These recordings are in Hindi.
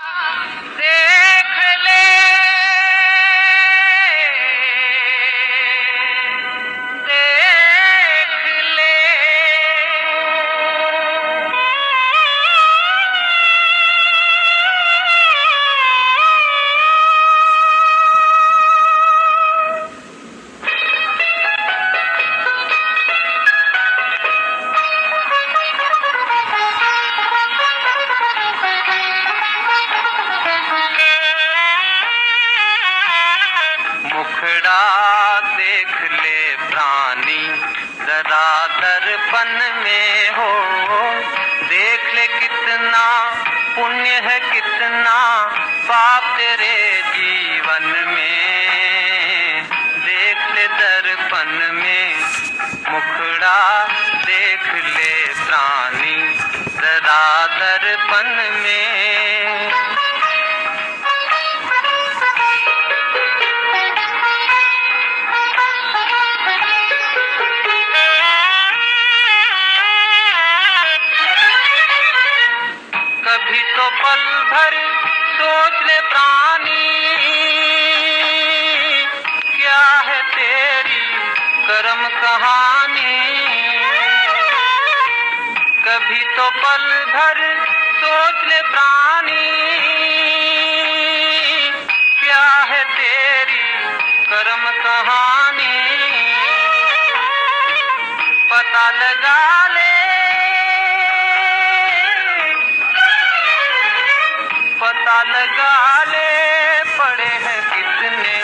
देख ले देख ले मुखड़ा देख ले प्राणी जरा दर्पण में हो, देख ले कितना पुण्य है कितना पाप तेरे जीवन में, देख ले दर्पण में। मुखड़ा देख ले प्राणी जरा दर्पण में। कभी तो पल भर सोच ले प्राणी, क्या है तेरी कर्म कहानी। कभी तो पल भर सोच ले प्राणी, क्या है तेरी कर्म कहानी। पता लगा ले पता लगा ले पड़े हैं कितने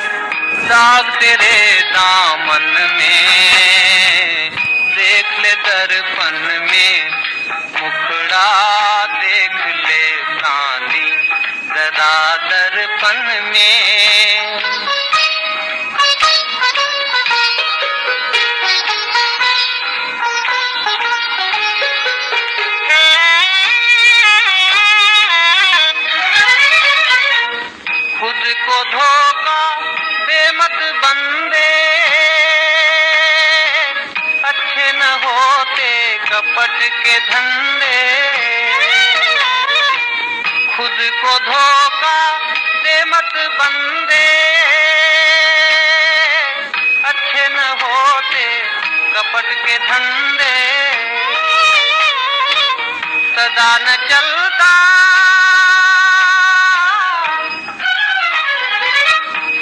दाग तेरे दामन में, देख ले दर्पण में। मुखड़ा देख ले प्राणी जरा दर्पण में। खुद को धोखा दे मत बंदे, अच्छे न होते कपट के धंधे। खुद को धोखा दे मत बंदे, अच्छे न होते कपट के धंधे। सदा न चलता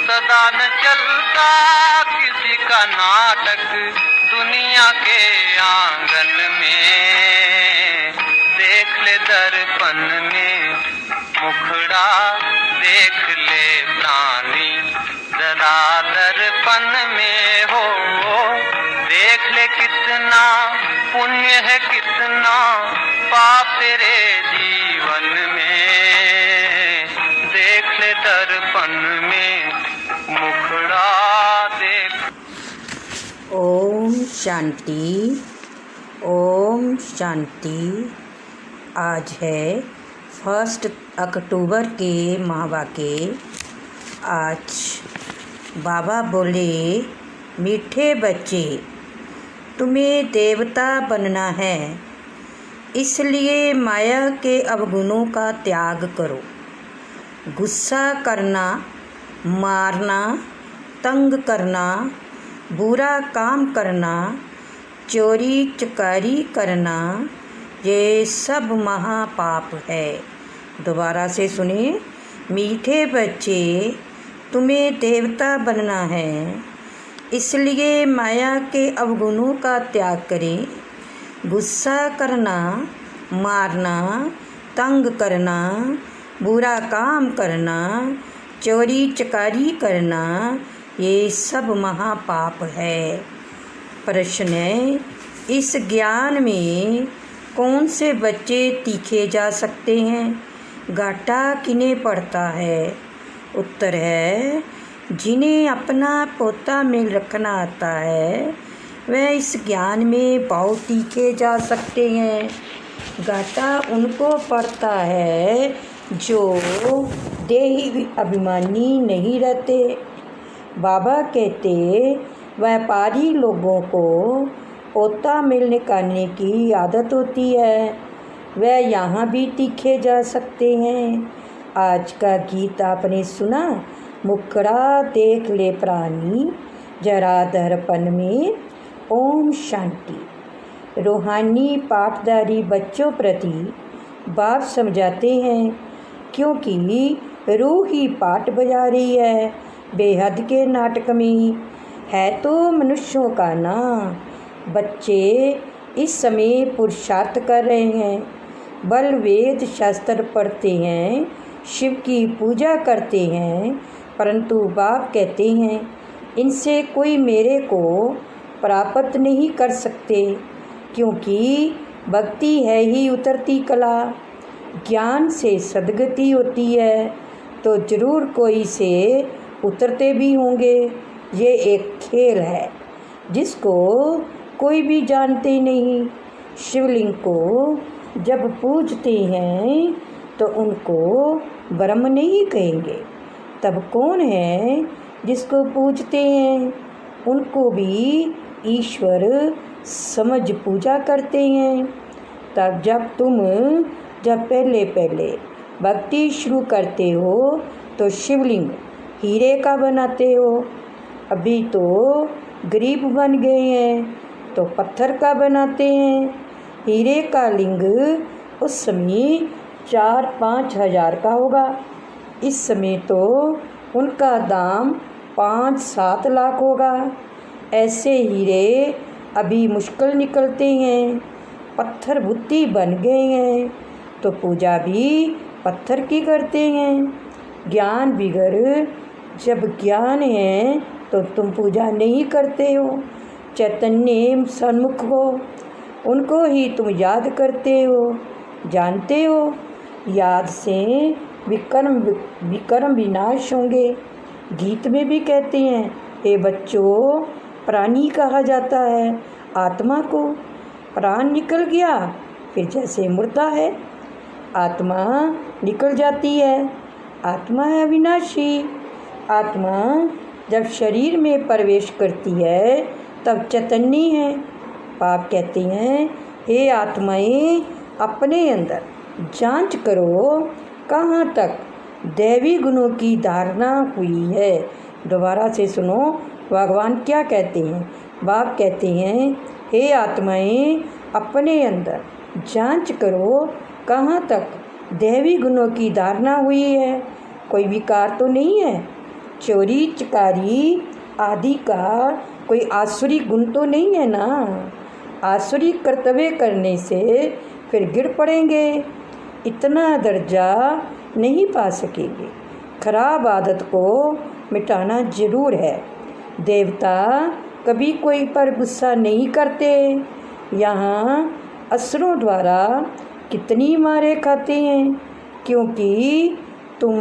सदा न चलता किसी का नाटक दुनिया के आंगन में, देख ले दर्पण में। मुखड़ा देख ले प्राणी जरा दर्पण में हो, देख ले कितना पुण्य है कितना पाप तेरे जीवन में, देख ले दर्पण में। मुखड़ा देख। ओम शांति, ओम शांति। आज है 1 अक्टूबर के महावाक्य। आज बाबा बोले, मीठे बच्चे, तुम्हें देवता बनना है, इसलिए माया के अवगुणों का त्याग करो। गुस्सा करना, मारना, तंग करना, बुरा काम करना, चोरी चकारी करना, ये सब महापाप है। दोबारा से सुनिए। मीठे बच्चे, तुम्हें देवता बनना है, इसलिए माया के अवगुणों का त्याग करें। गुस्सा करना, मारना, तंग करना, बुरा काम करना, चोरी चकारी करना, ये सब महापाप है। प्रश्न है, इस ज्ञान में कौन से बच्चे तीखे जा सकते हैं? घाटा किन्हें पड़ता है? उत्तर है, जिन्हें अपना पोता मेल रखना आता है वह इस ज्ञान में बहुत तीखे जा सकते हैं। घाटा उनको पड़ता है जो देही अभिमानी नहीं रहते। बाबा कहते, व्यापारी लोगों को पोता मेल निकालने की आदत होती है, वह यहाँ भी तीखे जा सकते हैं। आज का गीत आपने सुना, मुखड़ा देख ले प्राणी जरा दर्पण में। ओम शांति। रूहानी पाठदारी बच्चों प्रति बाप समझाते हैं, क्योंकि रूह ही पाठ बजा रही है बेहद के नाटक में। है तो मनुष्यों का ना। बच्चे इस समय पुरुषार्थ कर रहे हैं, बल वेद शास्त्र पढ़ते हैं, शिव की पूजा करते हैं, परंतु बाप कहते हैं इनसे कोई मेरे को प्राप्त नहीं कर सकते, क्योंकि भक्ति है ही उतरती कला। ज्ञान से सद्गति होती है तो जरूर कोई से उतरते भी होंगे। ये एक खेल है जिसको कोई भी जानते नहीं। शिवलिंग को जब पूजते हैं तो उनको ब्रह्म नहीं कहेंगे, तब कौन है जिसको पूजते हैं? उनको भी ईश्वर समझ पूजा करते हैं। तब जब पहले भक्ति शुरू करते हो तो शिवलिंग हीरे का बनाते हो। अभी तो गरीब बन गए हैं तो पत्थर का बनाते हैं। हीरे का लिंग उस समय 4-5 हज़ार का होगा। इस समय तो उनका दाम 5-7 लाख होगा। ऐसे हीरे अभी मुश्किल निकलते हैं। पत्थर बुत्ती बन गए हैं तो पूजा भी पत्थर की करते हैं। ज्ञान बिगर जब ज्ञान है तो तुम पूजा नहीं करते हो। चैतन्य सन्मुख हो, उनको ही तुम याद करते हो, जानते हो। याद से विकर्म विनाश होंगे। गीत में भी कहते हैं, हे बच्चों, प्राणी कहा जाता है आत्मा को। प्राण निकल गया फिर जैसे मुर्दा है, आत्मा निकल जाती है। आत्मा है अविनाशी। आत्मा जब शरीर में प्रवेश करती है तब चैतन्य है। बाप कहते हैं, हे आत्माएं, अपने अंदर जांच करो कहाँ तक दैवी गुणों की धारणा हुई है। दोबारा से सुनो भगवान क्या कहते हैं। बाप कहते हैं, हे आत्माएं, अपने अंदर जांच करो कहाँ तक दैवी गुणों की धारणा हुई है। कोई विकार तो नहीं है। चोरी चकारी आदि का कोई आसुरी गुण तो नहीं है ना। आसुरी कर्तव्य करने से फिर गिर पड़ेंगे, इतना दर्जा नहीं पा सकेंगे। खराब आदत को मिटाना जरूर है। देवता कभी कोई पर गुस्सा नहीं करते। यहाँ असुरों द्वारा कितनी मारे खाते हैं, क्योंकि तुम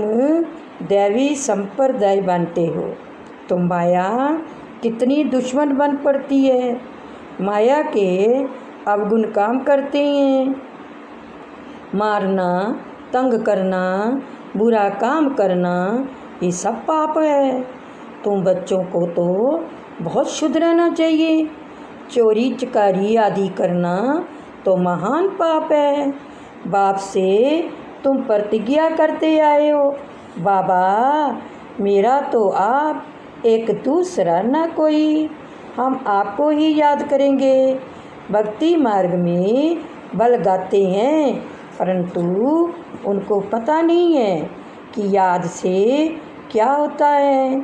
दैवी संप्रदाय बनते हो। तो माया कितनी दुश्मन बन पड़ती है। माया के अवगुण काम करते हैं। मारना, तंग करना, बुरा काम करना, ये सब पाप है। तुम बच्चों को तो बहुत शुद्ध रहना चाहिए। चोरी चकारी आदि करना तो महान पाप है। बाप से तुम प्रतिज्ञा करते आए हो, बाबा मेरा तो आप, एक दूसरा ना कोई। हम आपको ही याद करेंगे। भक्ति मार्ग में बल गाते हैं, परंतु उनको पता नहीं है कि याद से क्या होता है।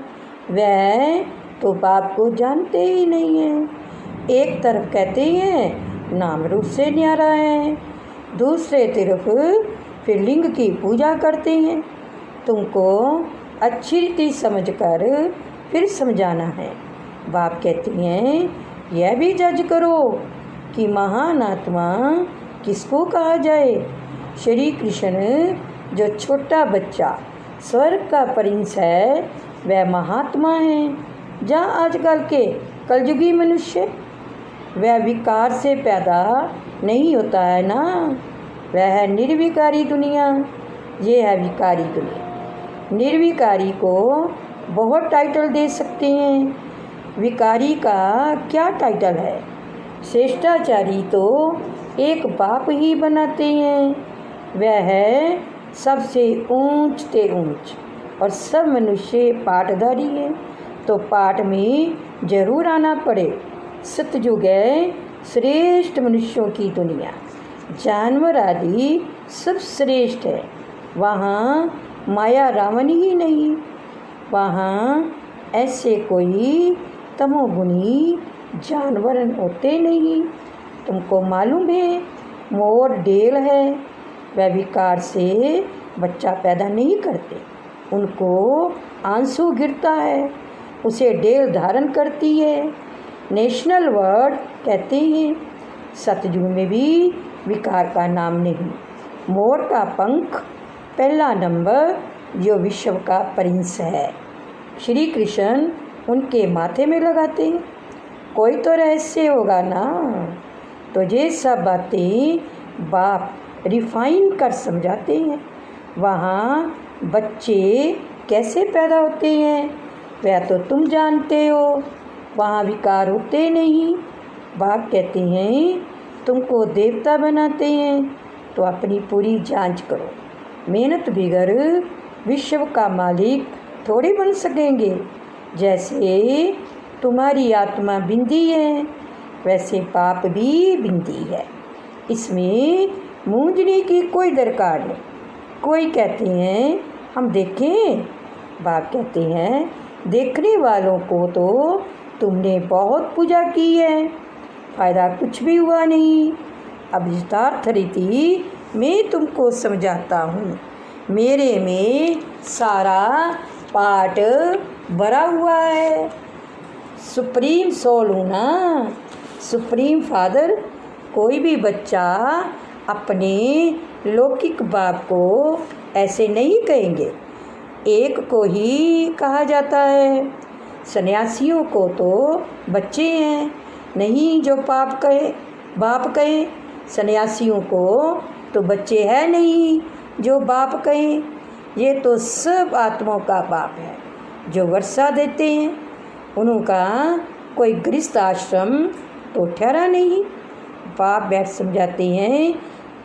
वह तो बाप को जानते ही नहीं हैं। एक तरफ कहते हैं नाम रूप से न्यारा है, दूसरे तरफ फिर लिंग की पूजा करते हैं। तुमको अच्छी रीति समझकर फिर समझाना है। बाप कहती हैं, यह भी जज करो कि महान आत्मा किसको कहा जाए। श्री कृष्ण जो छोटा बच्चा स्वर्ग का प्रिंस है, वह महात्मा है। जहाँ आजकल के कलयुगी मनुष्य, वह विकार से पैदा नहीं होता है ना। वह है निर्विकारी दुनिया, ये है विकारी दुनिया। निर्विकारी को बहुत टाइटल दे सकते हैं, विकारी का क्या टाइटल है। श्रेष्ठाचारी तो एक बाप ही बनाते हैं, वह है सबसे ऊंच ते ऊंच, और सब मनुष्य पाटधारी हैं, तो पाठ में जरूर आना पड़े। सतयुग है श्रेष्ठ मनुष्यों की दुनिया, जानवर आदि सब श्रेष्ठ है। वहाँ माया रावण ही नहीं, वहाँ ऐसे कोई तमोगुणी जानवर होते नहीं। तुमको मालूम है मोर डेल है, वह विकार से बच्चा पैदा नहीं करते, उनको आंसू गिरता है, उसे डेल धारण करती है, नेशनल वर्ड कहते हैं। सतयुग में भी विकार का नाम नहीं। मोर का पंख पहला नंबर जो विश्व का प्रिंस है, श्री कृष्ण उनके माथे में लगाते हैं। कोई तो रहस्य होगा ना। तो ये सब बातें बाप रिफाइन कर समझाते हैं। वहाँ बच्चे कैसे पैदा होते हैं वह तो तुम जानते हो, वहाँ विकार होते नहीं। बाप कहते हैं तुमको देवता बनाते हैं तो अपनी पूरी जांच करो। मेहनत बिगर विश्व का मालिक थोड़े बन सकेंगे। जैसे तुम्हारी आत्मा बिंदी है, वैसे पाप भी बिंदी है, इसमें मूंझने की कोई दरकार नहीं। कोई कहते हैं हम देखें, बाप कहते हैं देखने वालों को तो तुमने बहुत पूजा की है, फ़ायदा कुछ भी हुआ नहीं। अब यथार्थ रीति मैं तुमको समझाता हूँ। मेरे में सारा पाठ भरा हुआ है। सुप्रीम सोल हूँ ना, सुप्रीम फादर। कोई भी बच्चा अपने लौकिक बाप को ऐसे नहीं कहेंगे, एक को ही कहा जाता है। सन्यासियों को तो बच्चे हैं नहीं जो बाप कहे, सन्यासियों को तो बच्चे हैं नहीं जो बाप कहें। ये तो सब आत्माओं का बाप है जो वर्षा देते हैं। उनका कोई गृहस्थ आश्रम तो ठहरा नहीं। बाप बैठ समझाते हैं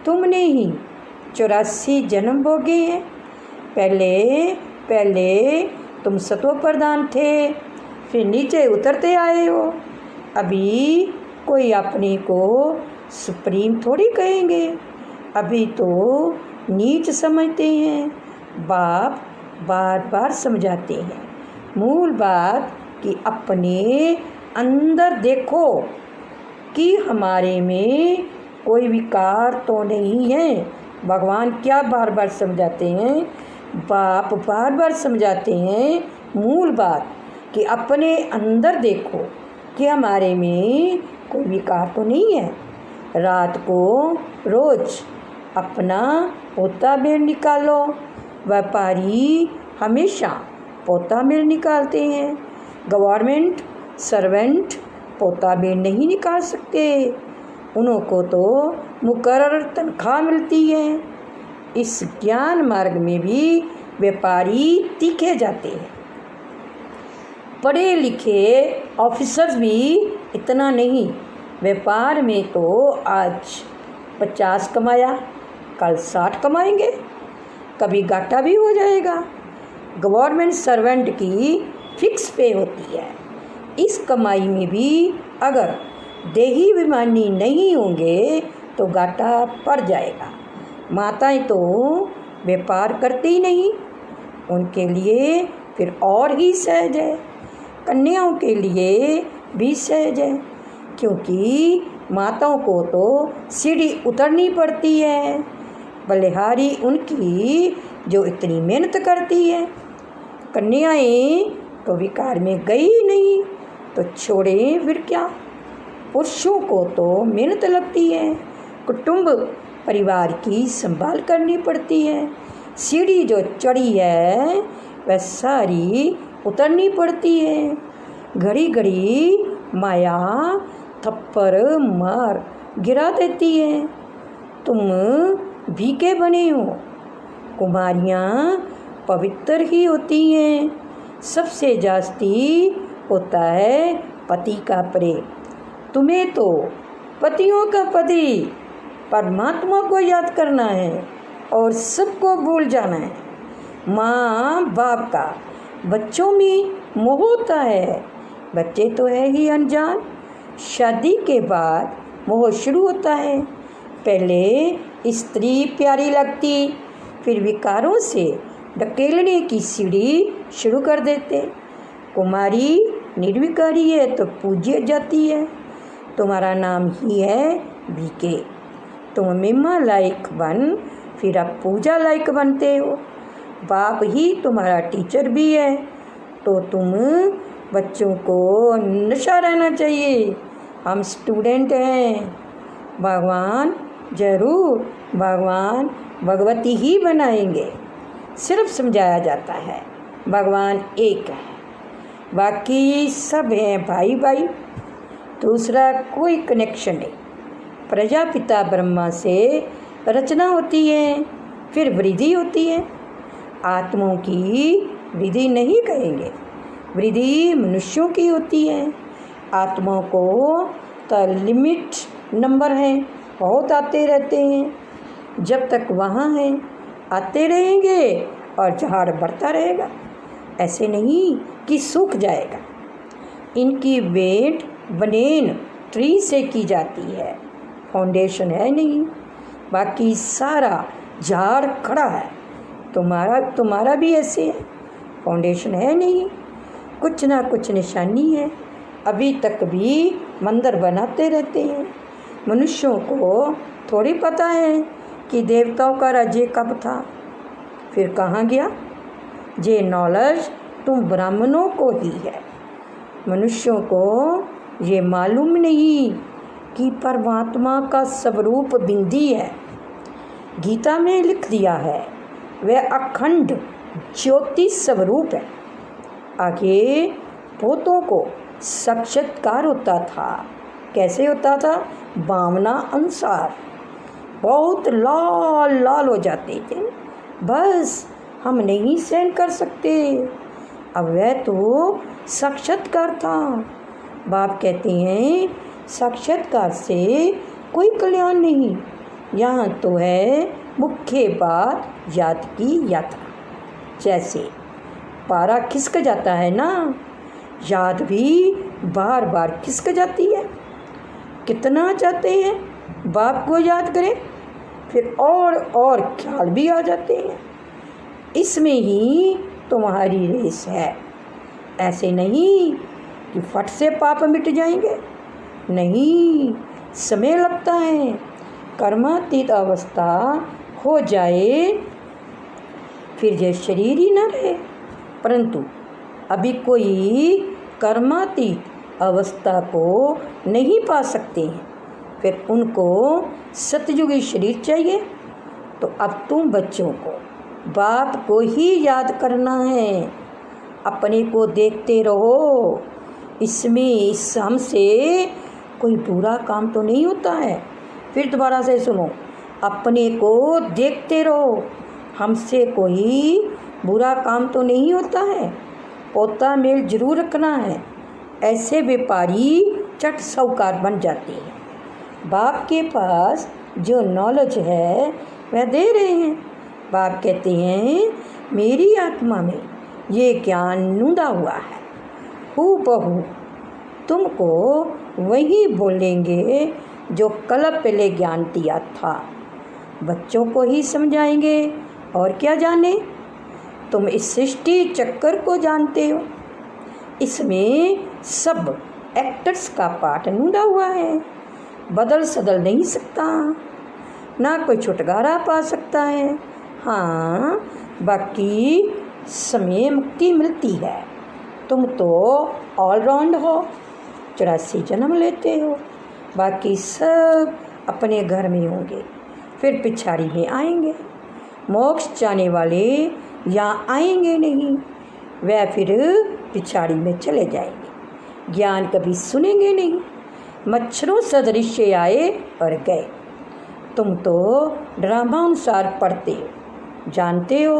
तुमने ही 84 जन्म भोगे हैं। पहले तुम सत्व प्रधान थे, फिर नीचे उतरते आए हो। अभी कोई अपने को सुप्रीम थोड़ी कहेंगे, अभी तो नीच समझते हैं। बाप बार बार समझाते हैं मूल बात कि अपने अंदर देखो कि हमारे में कोई विकार तो नहीं है। भगवान क्या बार बार समझाते हैं, बाप बार बार समझाते हैं मूल बात कि अपने अंदर देखो कि हमारे में कोई विकार तो नहीं है। रात को रोज अपना पोता मेल निकालो। व्यापारी हमेशा पोता मेल निकालते हैं, गवर्नमेंट सर्वेंट पोता मेल नहीं निकाल सकते। उनको तो मुकर्रर तनख्वाह मिलती है। इस ज्ञान मार्ग में भी व्यापारी तीखे जाते हैं। पढ़े लिखे ऑफिसर्स भी इतना नहीं। व्यापार में तो आज 50 कमाया, कल 60 कमाएंगे, कभी घाटा भी हो जाएगा। गवर्नमेंट सर्वेंट की फिक्स पे होती है। इस कमाई में भी अगर देही विमानी नहीं होंगे तो घाटा पड़ जाएगा। माताएं तो व्यापार करती ही नहीं, उनके लिए फिर और ही सहज है। कन्याओं के लिए भी सहज है, क्योंकि माताओं को तो सीढ़ी उतरनी पड़ती है। बलिहारी उनकी जो इतनी मेहनत करती है। कन्याएं तो विकार में गई नहीं तो छोड़ें फिर क्या। पुरुषों को तो मेहनत लगती है, कुटुंब परिवार की संभाल करनी पड़ती है। सीढ़ी जो चढ़ी है वह सारी उतरनी पड़ती है। घड़ी घड़ी माया थप्पड़ मार गिरा देती है। तुम भीखे बने हो। कुमारियाँ पवित्र ही होती हैं। सबसे जास्ती होता है पति का प्रेम। तुम्हें तो पतियों का पति परमात्मा को याद करना है। और सबको भूल जाना है। माँ बाप का बच्चों में मोह होता है, बच्चे तो है ही अनजान। शादी के बाद मोह शुरू होता है। पहले स्त्री प्यारी लगती, फिर विकारों से ढकेलने की सीढ़ी शुरू कर देते। कुमारी निर्विकारी है तो पूज्य जाती है। तुम्हारा नाम ही है बीके। तुम मिम्मा लायक बन, फिर अब पूजा लायक बनते हो। बाप ही तुम्हारा टीचर भी है, तो तुम बच्चों को नशा रहना चाहिए। हम स्टूडेंट हैं। भगवान जरूर भगवान भगवती ही बनाएंगे। सिर्फ समझाया जाता है भगवान एक है, बाकी सब हैं भाई भाई, दूसरा कोई कनेक्शन नहीं। प्रजापिता ब्रह्मा से रचना होती है, फिर वृद्धि होती है। आत्माओं की वृद्धि नहीं कहेंगे, वृद्धि मनुष्यों की होती है। आत्माओं को तो लिमिट नंबर है, बहुत आते रहते हैं। जब तक वहाँ हैं आते रहेंगे और झाड़ बढ़ता रहेगा। ऐसे नहीं कि सूख जाएगा। इनकी वेट बनेन ट्री से की जाती है, फाउंडेशन है नहीं। बाकी सारा झाड़ खड़ा है। तुम्हारा भी ऐसे है, फाउंडेशन है नहीं, कुछ ना कुछ निशानी है। अभी तक भी मंदिर बनाते रहते हैं। मनुष्यों को थोड़ी पता है कि देवताओं का राज्य कब था, फिर कहाँ गया। ये नॉलेज तुम ब्राह्मणों को ही है। मनुष्यों को ये मालूम नहीं कि परमात्मा का स्वरूप बिंदी है। गीता में लिख दिया है वह अखंड ज्योति स्वरूप है। आगे पोतों को साक्षात्कार होता था। कैसे होता था? भावना अनुसार। बहुत लाल लाल हो जाते थे, बस हम नहीं सहन कर सकते। अब वह तो साक्षात्कार था। बाप कहते हैं साक्षात्कार से कोई कल्याण नहीं। यहाँ तो है मुख्य बात, याद की यात्रा। जैसे पारा खिसक जाता है ना, याद भी बार बार खिसक जाती है। कितना चाहते हैं बाप को याद करें, फिर और ख्याल भी आ जाते हैं। इसमें ही तुम्हारी रेस है। ऐसे नहीं कि फट से पाप मिट जाएंगे, नहीं, समय लगता है। कर्मातीत अवस्था हो जाए फिर ये शरीर ही न रहे। परंतु अभी कोई कर्मातीत अवस्था को नहीं पा सकते हैं, फिर उनको सतयुगी शरीर चाहिए। तो अब तुम बच्चों को बाप को ही याद करना है। अपने को देखते रहो। इसमें हमसे कोई बुरा काम तो नहीं होता है। फिर दोबारा से सुनो, अपने को देखते रहो। हमसे कोई बुरा काम तो नहीं होता है। पोता मेल जरूर रखना है। ऐसे व्यापारी चट साहूकार बन जाते हैं। बाप के पास जो नॉलेज है वह दे रहे हैं। बाप कहते हैं मेरी आत्मा में ये ज्ञान नूंदा हुआ है, हूबहू तुमको वही बोलेंगे जो कल पहले ज्ञान दिया था। बच्चों को ही समझाएंगे और क्या जाने। तुम इस सृष्टि चक्कर को जानते हो, इसमें सब एक्टर्स का पार्ट नूंदा हुआ है। बदल सदल नहीं सकता, ना कोई छुटकारा पा सकता है। हाँ, बाकी समय मुक्ति मिलती है। तुम तो ऑलराउंड हो, 84 जन्म लेते हो। बाकी सब अपने घर में होंगे, फिर पिछाड़ी में आएंगे। मोक्ष जाने वाले यहाँ आएंगे नहीं, वह फिर पिछाड़ी में चले जाएंगे। ज्ञान कभी सुनेंगे नहीं। मच्छरों सदृश आए और गए। तुम तो ड्रामा अनुसार पढ़ते हो, जानते हो।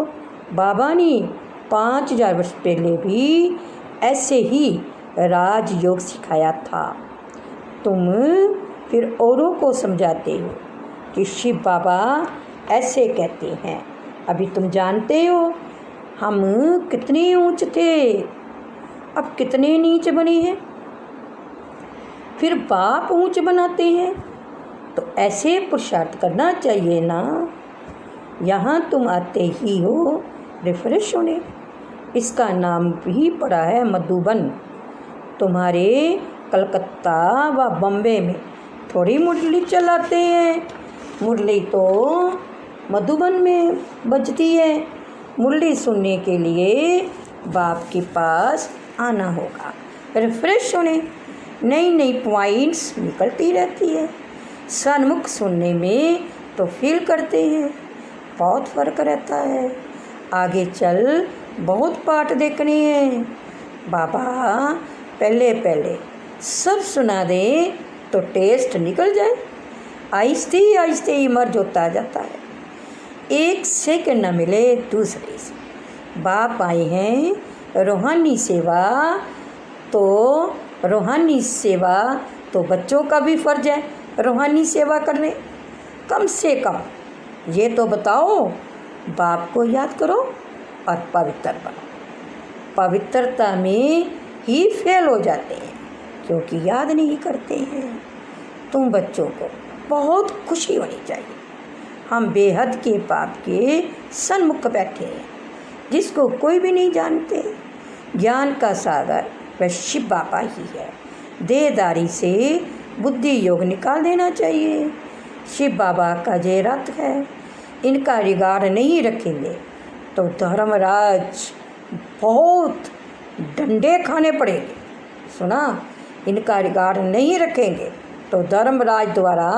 बाबा ने 5000 वर्ष पहले भी ऐसे ही राजयोग सिखाया था। तुम फिर औरों को समझाते हो कि शिव बाबा ऐसे कहते हैं। अभी तुम जानते हो हम कितने ऊंच थे, अब कितने नीच बने हैं। फिर बाप ऊंच बनाते हैं, तो ऐसे पुरुषार्थ करना चाहिए ना। यहाँ तुम आते ही हो रिफ्रेश होने। इसका नाम भी पड़ा है मधुबन। तुम्हारे कलकत्ता व बम्बे में थोड़ी मुरली चलाते हैं, मुरली तो मधुबन में बजती है। मुरली सुनने के लिए बाप के पास आना होगा, रिफ्रेश होने। नई नई पॉइंट्स निकलती रहती है। सन्मुख सुनने में तो फील करते हैं, बहुत फ़र्क रहता है। आगे चल बहुत पाठ देखने हैं। बाबा पहले पहले सब सुना दें तो टेस्ट निकल जाए। आहिस्ते आहिस्ते ही मर्ज होता जाता है। एक सेकंड न मिले दूसरे से। बाप आए हैं रूहानी सेवा, तो रूहानी सेवा तो बच्चों का भी फ़र्ज है रूहानी सेवा करने। कम से कम ये तो बताओ, बाप को याद करो और पवित्र बनो। पवित्रता में ही फेल हो जाते हैं क्योंकि याद नहीं करते हैं। तुम बच्चों को बहुत खुशी होनी चाहिए। हम बेहद के पाप के सन्मुख बैठे हैं, जिसको कोई भी नहीं जानते। ज्ञान का सागर वह शिव बाबा ही है। देहदारी से बुद्धि योग निकाल देना चाहिए। शिव बाबा का ये रथ है, इनका रिगार्ड नहीं रखेंगे तो धर्मराज बहुत डंडे खाने पड़ेंगे। सुना, इनका रिगार्ड नहीं रखेंगे तो धर्मराज द्वारा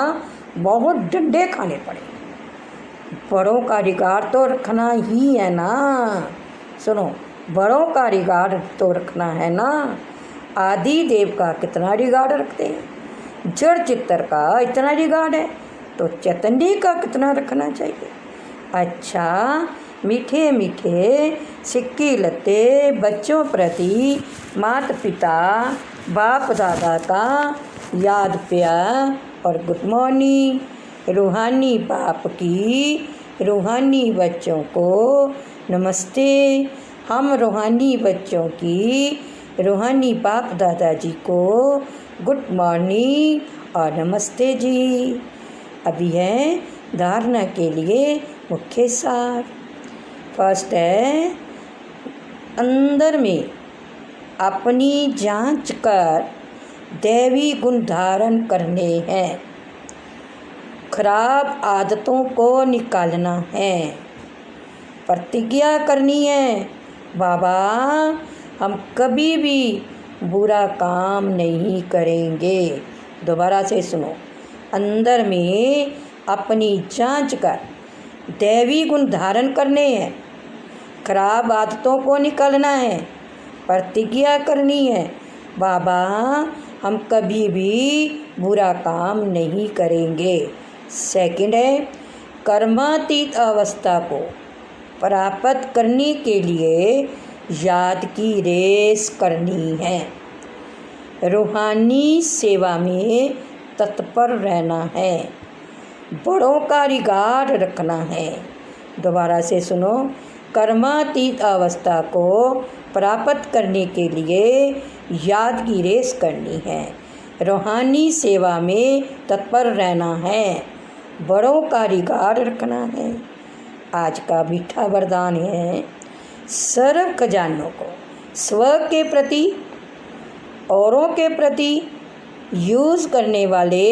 बहुत डंडे खाने पड़ेंगे। बड़ों का रिगार्ड तो रखना ही है ना। सुनो, बड़ों का रिगार्ड तो रखना है ना। आदि देव का कितना रिगार्ड रखते हैं, जड़ चित्तर का इतना रिगार्ड है, तो चैतन्य का कितना रखना चाहिए। अच्छा, मीठे मीठे सिक्की लते बच्चों प्रति माता पिता बाप दादा का याद प्यार और गुड मॉर्निंग। रूहानी बाप की रूहानी बच्चों को नमस्ते। हम रूहानी बच्चों की रूहानी बाप दादाजी को गुड मॉर्निंग और नमस्ते जी। अभी है धारणा के लिए मुख्य सार। फर्स्ट है, अंदर में अपनी जांच कर दैवी गुण धारण करने हैं। खराब आदतों को निकालना है। प्रतिज्ञा करनी है, बाबा हम कभी भी बुरा काम नहीं करेंगे। दोबारा से सुनो, अंदर में अपनी जांच कर दैवी गुण धारण करने हैं। खराब आदतों को निकालना है, प्रतिज्ञा करनी है, बाबा हम कभी भी बुरा काम नहीं करेंगे। सेकंड है, कर्मातीत अवस्था को प्राप्त करने के लिए याद की रेस करनी है। रूहानी सेवा में तत्पर रहना है। बड़ों का रिगार्ड रखना है। दोबारा से सुनो, कर्मातीत अवस्था को प्राप्त करने के लिए याद की रेस करनी है। रूहानी सेवा में तत्पर रहना है। बड़ों का रिगार्ड रखना है। आज का मीठा वरदान है, सर्व खजानों को स्व के प्रति औरों के प्रति यूज़ करने वाले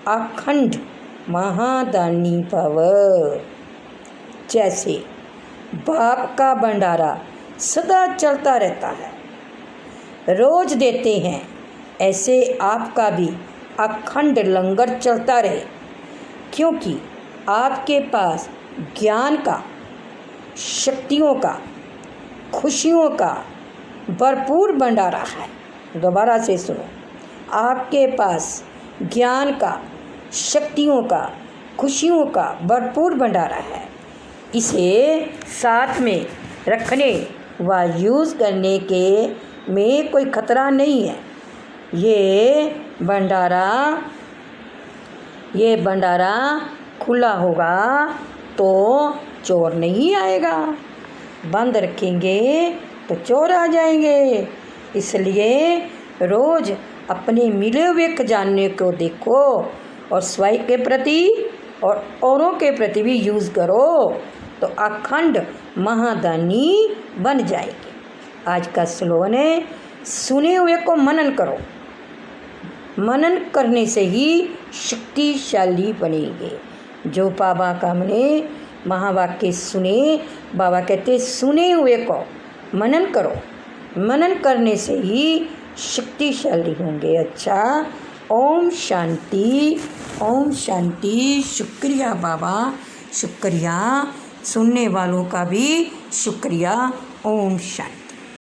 अखंड महादानी भव। जैसे बाप का भंडारा सदा चलता रहता है, रोज़ देते हैं, ऐसे आपका भी अखंड लंगर चलता रहे, क्योंकि आपके पास ज्ञान का, शक्तियों का, खुशियों का भरपूर भंडारा है। दोबारा से सुनो, आपके पास ज्ञान का, शक्तियों का, खुशियों का भरपूर भंडारा है। इसे साथ में रखने व यूज़ करने के में कोई खतरा नहीं है। ये भंडारा खुला होगा तो चोर नहीं आएगा, बंद रखेंगे तो चोर आ जाएंगे। इसलिए रोज़ अपने मिले हुए खजाने को देखो और स्वयं के प्रति और औरों के प्रति भी यूज़ करो, तो अखंड महादानी बन जाएगी। आज का स्लोगन है, सुने हुए को मनन करो, मनन करने से ही शक्तिशाली बनेंगे। जो बाबा का मने महावाक्य सुने, बाबा कहते सुने हुए को मनन करो, मनन करने से ही शक्तिशाली होंगे। अच्छा, ओम शांति, ओम शांति। शुक्रिया बाबा, शुक्रिया। सुनने वालों का भी शुक्रिया। ओम शांति।